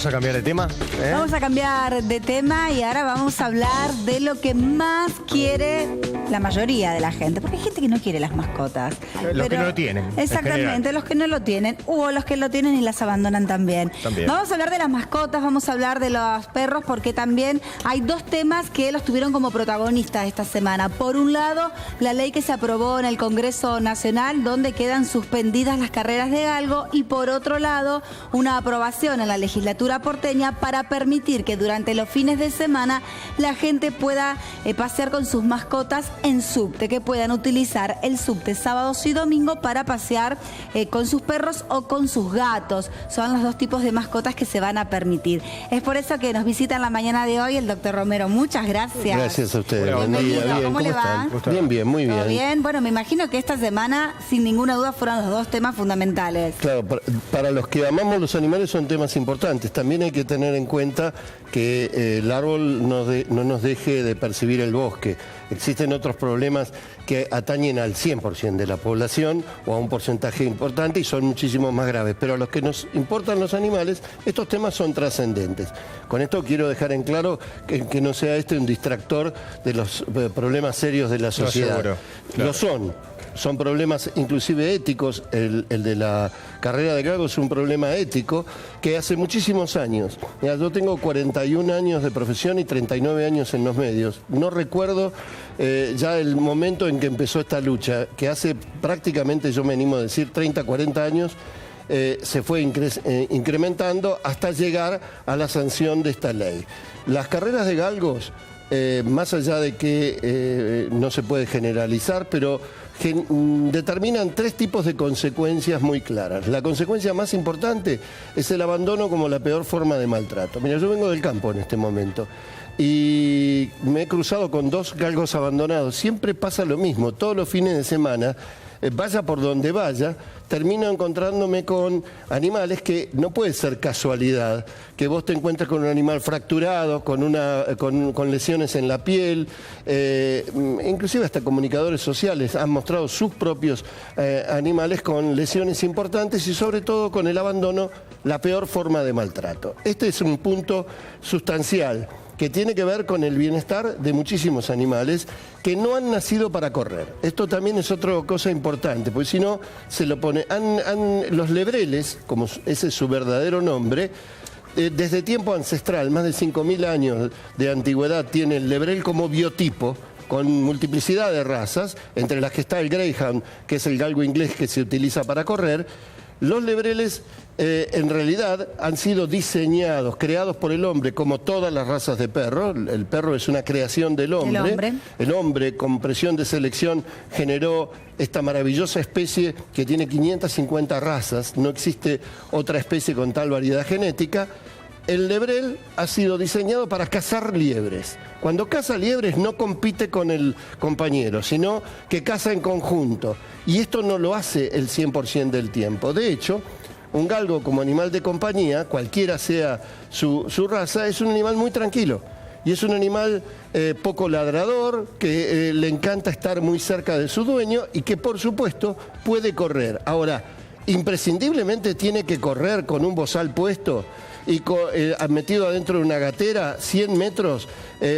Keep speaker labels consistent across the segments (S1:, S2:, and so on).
S1: Vamos a cambiar de tema.
S2: Vamos a cambiar de tema y ahora vamos a hablar de lo que más quiere la mayoría de la gente. Porque hay gente que no quiere las mascotas.
S1: Los que no lo tienen.
S2: Exactamente, los que no lo tienen. O los que lo tienen y las abandonan también. Vamos a hablar de las mascotas, vamos a hablar de los perros, porque también hay dos temas que los tuvieron como protagonistas esta semana. Por un lado, la ley que se aprobó en el Congreso Nacional, donde quedan suspendidas las carreras de galgo, y por otro lado, una aprobación en la legislatura porteña para permitir que durante los fines de semana la gente pueda pasear con sus mascotas en subte, que puedan utilizar el subte sábados y domingos para pasear con sus perros o con sus gatos. Son los dos tipos de mascotas que se van a permitir. Es por eso que nos visita en la mañana de hoy el doctor Romero. Muchas gracias.
S3: Gracias a ustedes.
S2: Buen día.
S3: Bien,
S2: ¿Cómo le va?
S3: Bien, bien, muy bien.
S2: ¿Todo bien? Bueno, me imagino que esta semana, sin ninguna duda, fueron los dos temas fundamentales.
S3: Claro, para los que amamos los animales son temas importantes. También hay que tener en cuenta que el árbol no nos deje de percibir el bosque. Existen otros problemas que atañen al 100% de la población o a un porcentaje importante y son muchísimo más graves. Pero a los que nos importan los animales, estos temas son trascendentes. Con esto quiero dejar en claro que no sea este un distractor de los problemas serios de la sociedad.
S1: Seguro, claro.
S3: Lo son problemas inclusive éticos. El de la carrera de galgo es un problema ético que hace muchísimos años. Mira, yo tengo 41 años de profesión y 39 años en los medios. No recuerdo ya el momento en que empezó esta lucha, que hace prácticamente, yo me animo a decir, 30, 40 años, se fue incrementando hasta llegar a la sanción de esta ley. Las carreras de galgos, más allá de que no se puede generalizar, pero determinan tres tipos de consecuencias muy claras. La consecuencia más importante es el abandono como la peor forma de maltrato. Mira, yo vengo del campo en este momento y me he cruzado con dos galgos abandonados. Siempre pasa lo mismo, todos los fines de semana, vaya por donde vaya, termino encontrándome con animales que no puede ser casualidad, que vos te encuentres con un animal fracturado, con lesiones en la piel, inclusive hasta comunicadores sociales han mostrado sus propios animales con lesiones importantes y sobre todo con el abandono, la peor forma de maltrato. Este es un punto sustancial que tiene que ver con el bienestar de muchísimos animales que no han nacido para correr. Esto también es otra cosa importante, porque si no, se lo pone... los lebreles, como ese es su verdadero nombre, desde tiempo ancestral, más de 5.000 años de antigüedad, tiene el lebrel como biotipo, con multiplicidad de razas, entre las que está el greyhound, que es el galgo inglés que se utiliza para correr. Los lebreles en realidad han sido diseñados, creados por el hombre, como todas las razas de perro. El perro es una creación del hombre. El hombre, con presión de selección, generó esta maravillosa especie que tiene 550 razas. No existe otra especie con tal variedad genética. El lebrel ha sido diseñado para cazar liebres. Cuando caza liebres no compite con el compañero, sino que caza en conjunto. Y esto no lo hace el 100% del tiempo. De hecho, un galgo como animal de compañía, cualquiera sea su raza, es un animal muy tranquilo. Y es un animal poco ladrador, que le encanta estar muy cerca de su dueño y que, por supuesto, puede correr. Ahora, imprescindiblemente tiene que correr con un bozal puesto y metido adentro de una gatera 100 metros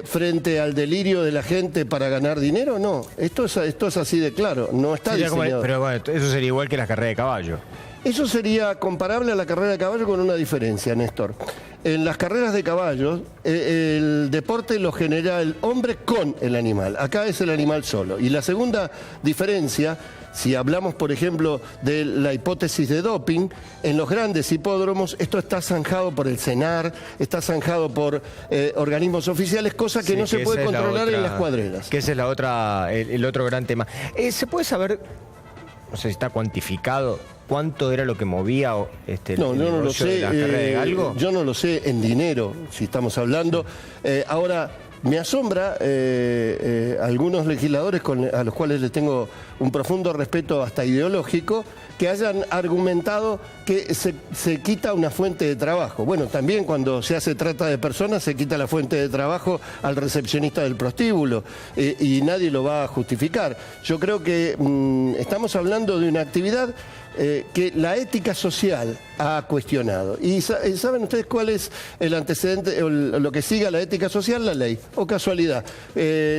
S3: frente al delirio de la gente para ganar dinero. No, esto es así de claro, no está diseñado.
S1: Pero bueno, eso sería igual que las carreras de caballo.
S3: Eso sería comparable a la carrera de caballo con una diferencia, Néstor. En las carreras de caballos, el deporte lo genera el hombre con el animal. Acá es el animal solo. Y la segunda diferencia, si hablamos, por ejemplo, de la hipótesis de doping, en los grandes hipódromos esto está zanjado por el CENAR, está zanjado por organismos oficiales, cosa que no se puede controlar en las cuadreras.
S1: Que ese es el otro gran tema. ¿Se puede saber, no sé si está cuantificado, cuánto era lo que movía
S3: no lo sé,
S1: de la carrera de galgo?
S3: Yo no lo sé en dinero, si estamos hablando. Ahora, Me asombra algunos legisladores a los cuales les tengo un profundo respeto hasta ideológico, que hayan argumentado que se quita una fuente de trabajo. Bueno, también cuando se hace trata de personas se quita la fuente de trabajo al recepcionista del prostíbulo y nadie lo va a justificar. Yo creo que estamos hablando de una actividad que la ética social ha cuestionado. ¿Y saben ustedes cuál es el antecedente, o lo que sigue a la ética social? La ley. O casualidad.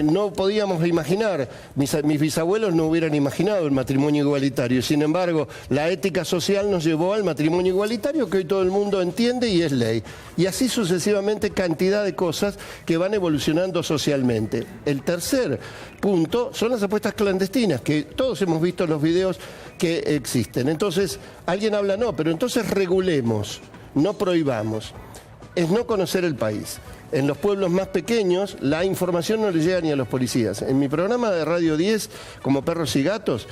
S3: No podíamos imaginar, mis bisabuelos no hubieran imaginado el matrimonio igualitario. Sin embargo, la ética social nos llevó al matrimonio igualitario, que hoy todo el mundo entiende y es ley. Y así sucesivamente cantidad de cosas que van evolucionando socialmente. El tercer punto son las apuestas clandestinas, que todos hemos visto en los videos que existen. Entonces, alguien habla, no, pero entonces regulemos, no prohibamos. Es no conocer el país. En los pueblos más pequeños, la información no le llega ni a los policías. En mi programa de Radio 10, como Perros y Gatos,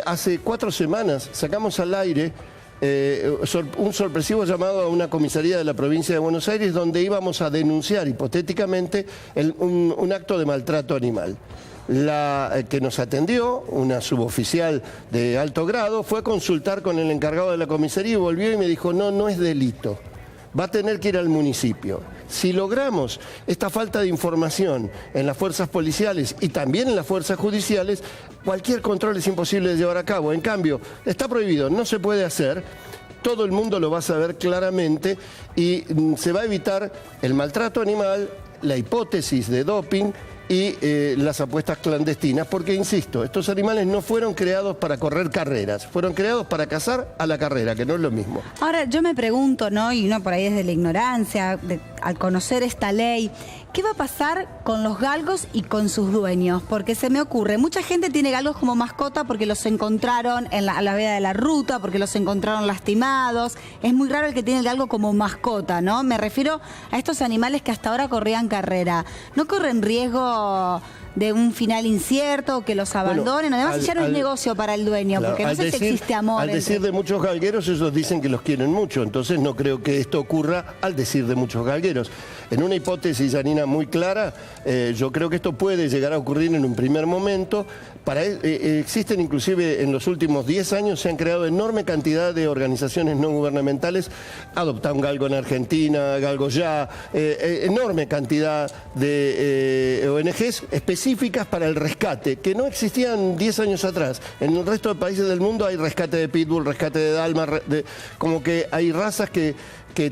S3: hace 4 semanas sacamos al aire un sorpresivo llamado a una comisaría de la provincia de Buenos Aires, donde íbamos a denunciar hipotéticamente un acto de maltrato animal. La que nos atendió, una suboficial de alto grado, fue a consultar con el encargado de la comisaría y volvió y me dijo, no es delito, va a tener que ir al municipio. Si logramos esta falta de información en las fuerzas policiales y también en las fuerzas judiciales, cualquier control es imposible de llevar a cabo. En cambio, está prohibido, no se puede hacer. Todo el mundo lo va a saber claramente y se va a evitar el maltrato animal, la hipótesis de doping y las apuestas clandestinas, porque, insisto, estos animales no fueron creados para correr carreras, fueron creados para cazar a la carrera, que no es lo mismo.
S2: Ahora, yo me pregunto, ¿no? Y uno por ahí desde la ignorancia, al conocer esta ley, ¿qué va a pasar con los galgos y con sus dueños? Porque se me ocurre, mucha gente tiene galgos como mascota porque los encontraron a la veda de la ruta, porque los encontraron lastimados. Es muy raro el que tiene el galgo como mascota, ¿no? Me refiero a estos animales que hasta ahora corrían carrera. ¿No corren riesgo de un final incierto, que los abandonen? Además, ya no es negocio para el dueño, claro, porque no sé si existe amor.
S3: Al decir de muchos galgueros, ellos dicen que los quieren mucho, entonces no creo que esto ocurra al decir de muchos galgueros. En una hipótesis, Janina, muy clara, yo creo que esto puede llegar a ocurrir en un primer momento. Existen inclusive en los últimos 10 años, se han creado enorme cantidad de organizaciones no gubernamentales, Adopta un Galgo en Argentina, Galgo Ya, enorme cantidad de ONGs específicas para el rescate, que no existían 10 años atrás. En el resto de países del mundo hay rescate de pitbull, rescate de dalma, como que hay razas que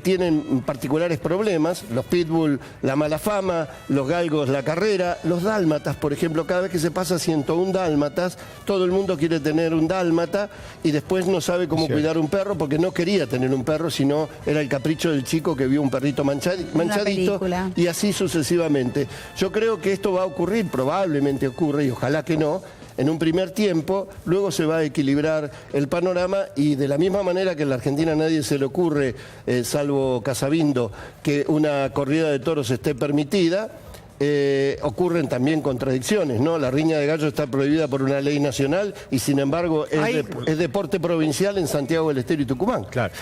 S3: tienen particulares problemas, los pitbull, la mala fama, los galgos, la carrera, los dálmatas, por ejemplo, cada vez que se pasa 101 dálmatas, todo el mundo quiere tener un dálmata y después no sabe cómo cuidar un perro porque no quería tener un perro, sino era el capricho del chico que vio un perrito manchadito y así sucesivamente. Yo creo que esto va a ocurrir, probablemente ocurre y ojalá que no, en un primer tiempo, luego se va a equilibrar el panorama y de la misma manera que en la Argentina a nadie se le ocurre, salvo Casabindo, que una corrida de toros esté permitida, ocurren también contradicciones, ¿no? La riña de gallo está prohibida por una ley nacional y sin embargo es deporte provincial en Santiago del Estero y Tucumán.
S1: Claro.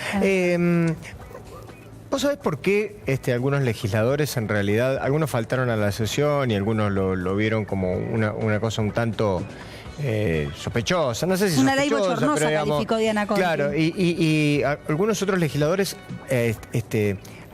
S1: ¿Vos sabés por qué algunos legisladores en realidad, algunos faltaron a la sesión y algunos lo vieron como una cosa un tanto sospechosa? No sé si
S2: una
S1: sospechosa,
S2: ley bochornosa,
S1: pero digamos,
S2: calificó Diana Conti.
S1: Claro, y algunos otros legisladores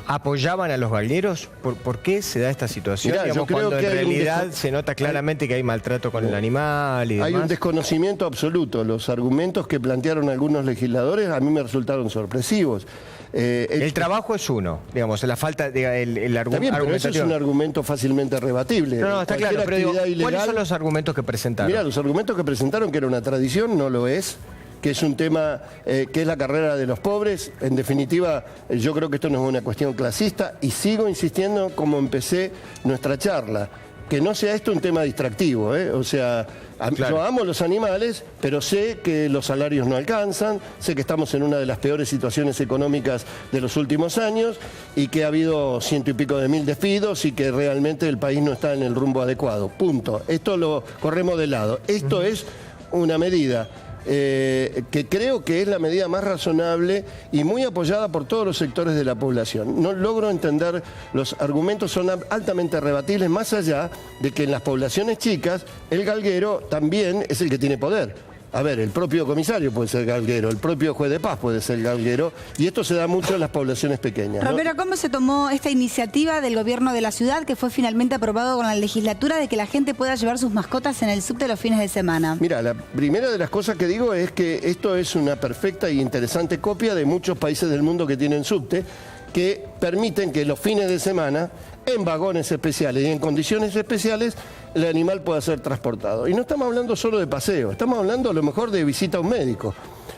S1: apoyaban a los galgueros. ¿Por qué se da esta situación?
S3: Mirá,
S1: digamos,
S3: yo creo
S1: cuando
S3: que
S1: en realidad se nota claramente que hay maltrato con el animal y demás.
S3: Hay un desconocimiento absoluto. Los argumentos que plantearon algunos legisladores a mí me resultaron sorpresivos.
S1: El trabajo es uno, digamos, la falta de el argumento.
S3: Pero ese es un argumento fácilmente rebatible.
S1: No, está claro, pero digo, ¿cuáles son los argumentos que presentaron?
S3: Mirá, los argumentos que presentaron, que era una tradición, no lo es, que es un tema que es la carrera de los pobres. En definitiva, yo creo que esto no es una cuestión clasista y sigo insistiendo como empecé nuestra charla, que no sea esto un tema distractivo, o sea, claro. Yo amo los animales, pero sé que los salarios no alcanzan, sé que estamos en una de las peores situaciones económicas de los últimos años y que ha habido 100 y pico de mil despidos y que realmente el país no está en el rumbo adecuado. Punto. Esto lo corremos de lado. Esto es una medida que creo que es la medida más razonable y muy apoyada por todos los sectores de la población. No logro entender, los argumentos son altamente rebatibles, más allá de que en las poblaciones chicas el galguero también es el que tiene poder. A ver, el propio comisario puede ser galguero, el propio juez de paz puede ser galguero, y esto se da mucho en las poblaciones pequeñas, ¿no?
S2: Romero, ¿cómo se tomó esta iniciativa del gobierno de la ciudad, que fue finalmente aprobado con la legislatura, de que la gente pueda llevar sus mascotas en el subte los fines de semana?
S3: Mira, la primera de las cosas que digo es que esto es una perfecta y interesante copia de muchos países del mundo que tienen subte, que permiten que los fines de semana, en vagones especiales y en condiciones especiales, el animal pueda ser transportado. Y no estamos hablando solo de paseo, estamos hablando a lo mejor de visita a un médico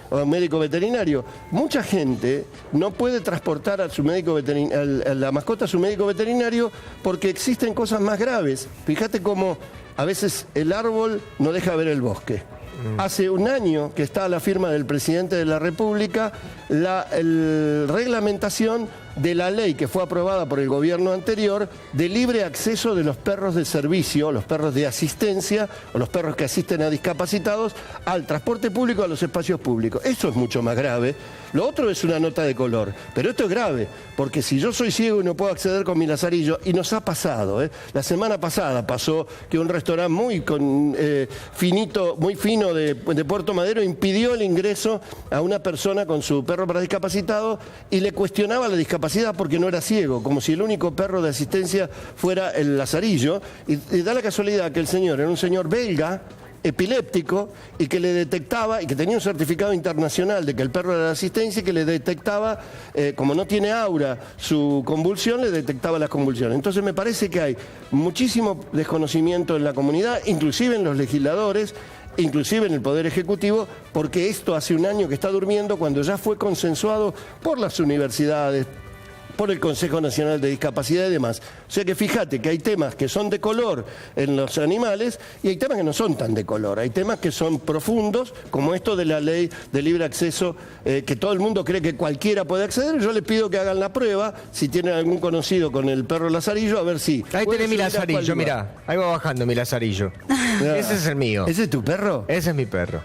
S3: o a un médico veterinario. Mucha gente no puede transportar a su médico a la mascota a su médico veterinario porque existen cosas más graves. Fíjate cómo a veces el árbol no deja ver el bosque. Hace un año que está a la firma del presidente de la República la reglamentación de la ley que fue aprobada por el gobierno anterior de libre acceso de los perros de servicio, los perros de asistencia o los perros que asisten a discapacitados al transporte público, a los espacios públicos. Eso es mucho más grave. Lo otro es una nota de color, pero esto es grave, porque si yo soy ciego y no puedo acceder con mi lazarillo, y nos ha pasado, la semana pasada pasó que un restaurante muy fino de Puerto Madero impidió el ingreso a una persona con su perro para discapacitado y le cuestionaba la discapacidad porque no era ciego, como si el único perro de asistencia fuera el lazarillo, y da la casualidad que el señor era un señor belga, epiléptico, y que le detectaba, y que tenía un certificado internacional de que el perro era de asistencia, y que le detectaba, como no tiene aura su convulsión, le detectaba las convulsiones. Entonces me parece que hay muchísimo desconocimiento en la comunidad, inclusive en los legisladores, inclusive en el Poder Ejecutivo, porque esto hace un año que está durmiendo, cuando ya fue consensuado por las universidades, por el Consejo Nacional de Discapacidad y demás. O sea que fíjate que hay temas que son de color en los animales y hay temas que no son tan de color. Hay temas que son profundos, como esto de la ley de libre acceso, que todo el mundo cree que cualquiera puede acceder. Yo les pido que hagan la prueba, si tienen algún conocido con el perro lazarillo, a ver si...
S1: Ahí tenés mi lazarillo, mirá. Ahí va bajando mi lazarillo. Ese es el mío.
S3: ¿Ese es tu perro?
S1: Ese es mi perro.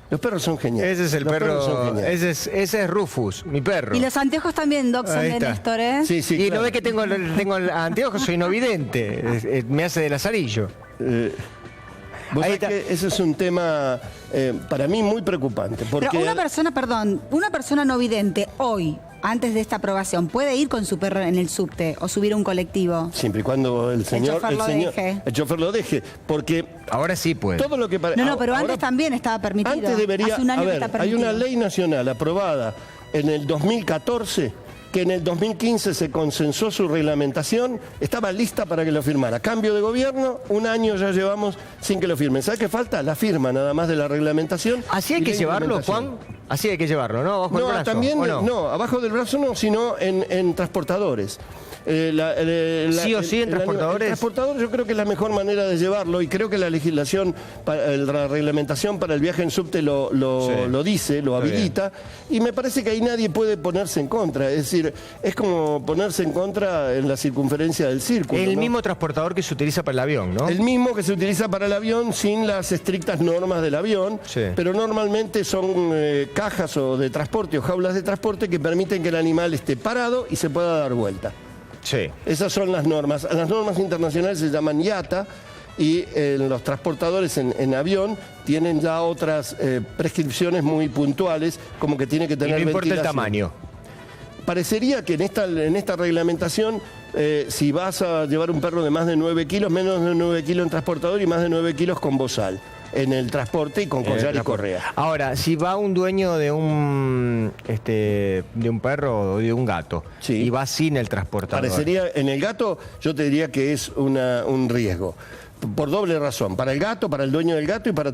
S3: Los perros son geniales.
S1: Ese es el perro, ese es Rufus, mi perro.
S2: Y los anteojos también, Doc, son de Néstor, ¿eh?
S3: Sí, sí,
S1: y
S3: claro.
S1: no ves que tengo anteojos, soy no vidente, me hace de lazarillo.
S3: Vos sabés que ese es un tema para mí muy preocupante. Porque
S2: Pero una persona no vidente hoy, antes de esta aprobación, ¿puede ir con su perro en el subte o subir a un colectivo?
S3: Siempre y cuando el chofer lo deje. Porque
S1: ahora sí puede.
S3: Todo lo que
S2: No, pero antes también estaba permitido.
S3: Antes debería,
S2: hace un año que está permitido.
S3: hay una ley nacional aprobada en el 2014 que en el 2015 se consensó su reglamentación, estaba lista para que lo firmara. Cambio de gobierno, un año ya llevamos sin que lo firmen. ¿Sabes qué falta? La firma nada más de la reglamentación.
S1: ¿Así hay que llevarlo, Juan? Así hay que llevarlo, ¿no? Abajo del brazo.
S3: También, no, abajo del brazo no, sino en transportadores.
S1: Sí o sí en transportadores.
S3: El transportador yo creo que es la mejor manera de llevarlo y creo que la legislación, la reglamentación para el viaje en subte lo dice, lo habilita y me parece que ahí nadie puede ponerse en contra. Es decir, es como ponerse en contra en la circunferencia del círculo.
S1: El mismo transportador que se utiliza para el avión, ¿no?
S3: El mismo que se utiliza para el avión sin las estrictas normas del avión, pero normalmente son cajas o de transporte o jaulas de transporte que permiten que el animal esté parado y se pueda dar vuelta.
S1: Sí.
S3: Esas son las normas. Las normas internacionales se llaman IATA y los transportadores en avión tienen ya otras prescripciones muy puntuales, como que tiene que tener
S1: ventilación. No importa el tamaño.
S3: Parecería que en esta reglamentación, si vas a llevar un perro de más de 9 kilos, menos de 9 kilos en transportador y más de 9 kilos con bozal en el transporte y con collar y correa.
S1: Ahora, si va un dueño de un perro o de un gato y va sin el transportador.
S3: Parecería, en el gato yo te diría que es un riesgo. Por doble razón, para el gato, para el dueño del gato y para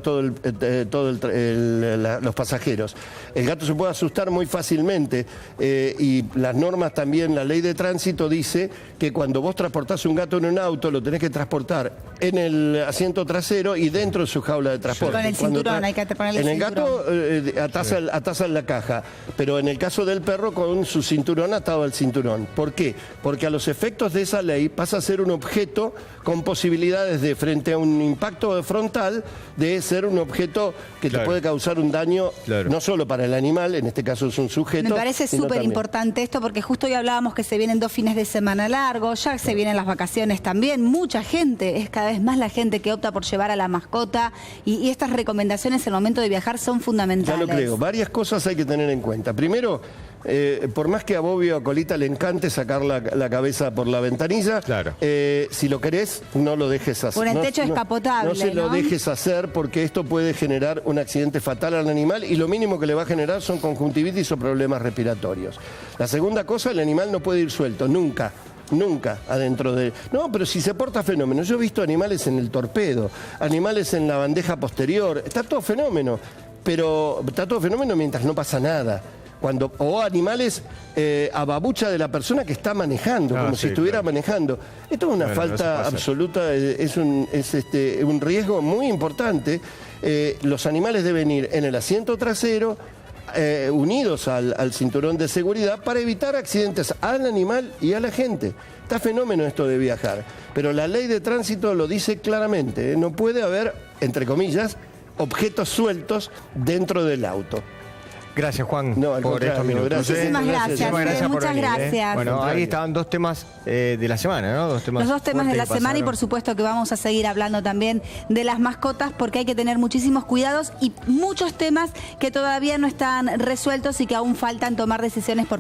S3: los pasajeros. El gato se puede asustar muy fácilmente y las normas también, la ley de tránsito dice que cuando vos transportás un gato en un auto lo tenés que transportar en el asiento trasero y dentro de su jaula de transporte.
S2: Con el cinturón, hay que ponerle el cinturón.
S3: En el gato atás en la caja, pero en el caso del perro con su cinturón atado al cinturón. ¿Por qué? Porque a los efectos de esa ley pasa a ser un objeto con posibilidades de frente a un impacto frontal de ser un objeto que te puede causar un daño, no solo para el animal, en este caso es un sujeto.
S2: Me parece súper importante esto porque justo hoy hablábamos que se vienen 2 fines de semana largos, ya se vienen las vacaciones también, mucha gente, es cada vez más la gente que opta por llevar a la mascota y estas recomendaciones en el momento de viajar son fundamentales.
S3: Ya lo creo, varias cosas hay que tener en cuenta. Primero, por más que a Bobby o a Colita le encante sacar la cabeza por la ventanilla, si lo querés, no lo dejes hacer.
S2: Por el techo descapotable,
S3: no se lo dejes hacer porque esto puede generar un accidente fatal al animal y lo mínimo que le va a generar son conjuntivitis o problemas respiratorios. La segunda cosa, el animal no puede ir suelto, nunca. Nunca adentro de... No, pero si se porta fenómeno. Yo he visto animales en el torpedo, animales en la bandeja posterior, está todo fenómeno, pero está todo fenómeno mientras no pasa nada. O animales a babucha de la persona que está manejando, como si estuviera manejando. Esto es una falta absoluta, es un riesgo muy importante. Los animales deben ir en el asiento trasero, unidos al cinturón de seguridad para evitar accidentes al animal y a la gente. Está fenómeno esto de viajar, pero la ley de tránsito lo dice claramente, no puede haber, entre comillas, objetos sueltos dentro del auto.
S1: Gracias, Juan,
S3: por estos minutos.
S2: Muchísimas gracias.
S1: Muchas
S2: gracias.
S1: Bueno, ahí estaban 2 temas de la semana, ¿no?
S2: Los 2 temas de la semana y por supuesto que vamos a seguir hablando también de las mascotas porque hay que tener muchísimos cuidados y muchos temas que todavía no están resueltos y que aún faltan tomar decisiones por